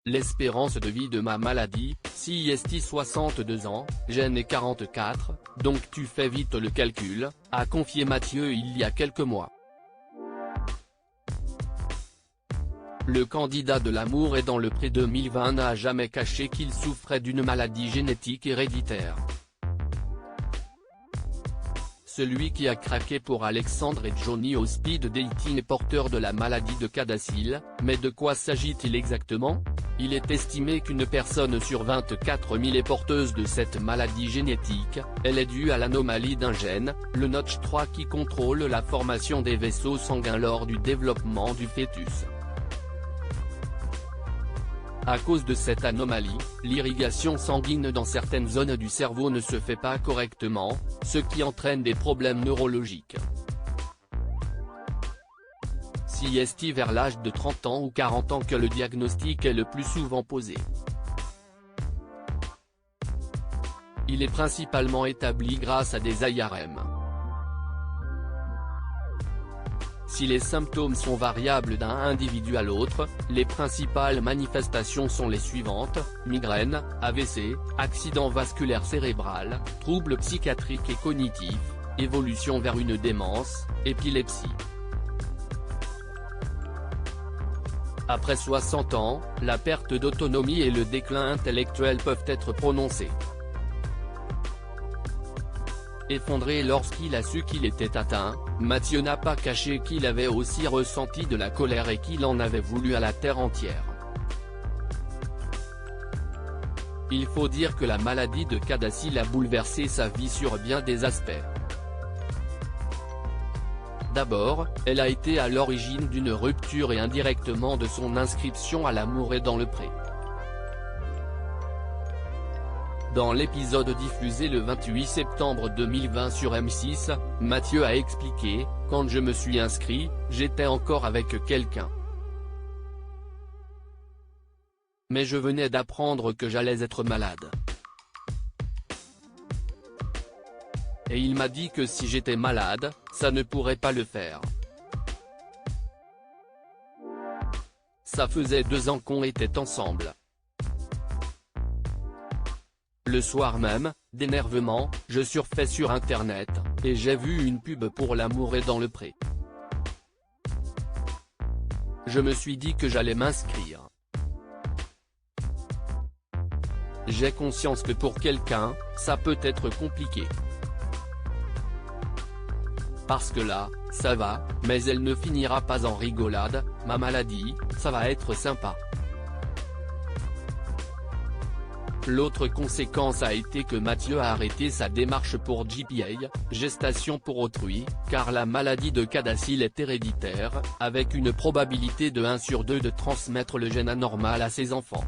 L'espérance de vie de ma maladie, CIST 62 ans, gène est 44, donc tu fais vite le calcul, a confié Mathieu il y a quelques mois. Le candidat de l'Amour est dans le Pré 2020 n'a jamais caché qu'il souffrait d'une maladie génétique héréditaire. Celui qui a craqué pour Alexandre et Johnny au speed dating est porteur de la maladie de CADASIL, mais de quoi s'agit-il exactement ? Il est estimé qu'une personne sur 24 000 est porteuse de cette maladie génétique. Elle est due à l'anomalie d'un gène, le Notch3 qui contrôle la formation des vaisseaux sanguins lors du développement du fœtus. À cause de cette anomalie, l'irrigation sanguine dans certaines zones du cerveau ne se fait pas correctement, ce qui entraîne des problèmes neurologiques. CIST vers l'âge de 30 ans ou 40 ans que le diagnostic est le plus souvent posé. Il est principalement établi grâce à des IRM. Si les symptômes sont variables d'un individu à l'autre, les principales manifestations sont les suivantes: migraine, AVC, accident vasculaire cérébral, troubles psychiatriques et cognitifs, évolution vers une démence, épilepsie. Après 60 ans, la perte d'autonomie et le déclin intellectuel peuvent être prononcés. Effondré lorsqu'il a su qu'il était atteint, Mathieu n'a pas caché qu'il avait aussi ressenti de la colère et qu'il en avait voulu à la terre entière. Il faut dire que la maladie de CADASIL a bouleversé sa vie sur bien des aspects. D'abord, elle a été à l'origine d'une rupture et indirectement de son inscription à l'Amour est dans le Pré. Dans l'épisode diffusé le 28 septembre 2020 sur M6, Mathieu a expliqué: « Quand je me suis inscrit, j'étais encore avec quelqu'un. Mais je venais d'apprendre que j'allais être malade. Et il m'a dit que si j'étais malade, ça ne pourrait pas le faire. Ça faisait 2 ans qu'on était ensemble. Le soir même, d'énervement, je surfais sur internet, et j'ai vu une pub pour l'Amour est dans le Pré. Je me suis dit que j'allais m'inscrire. J'ai conscience que pour quelqu'un, ça peut être compliqué. Parce que là, ça va, mais elle ne finira pas en rigolade, ma maladie, ça va être sympa. » L'autre conséquence a été que Mathieu a arrêté sa démarche pour GPA, gestation pour autrui, car la maladie de CADASIL est héréditaire, avec une probabilité de 1 sur 2 de transmettre le gène anormal à ses enfants.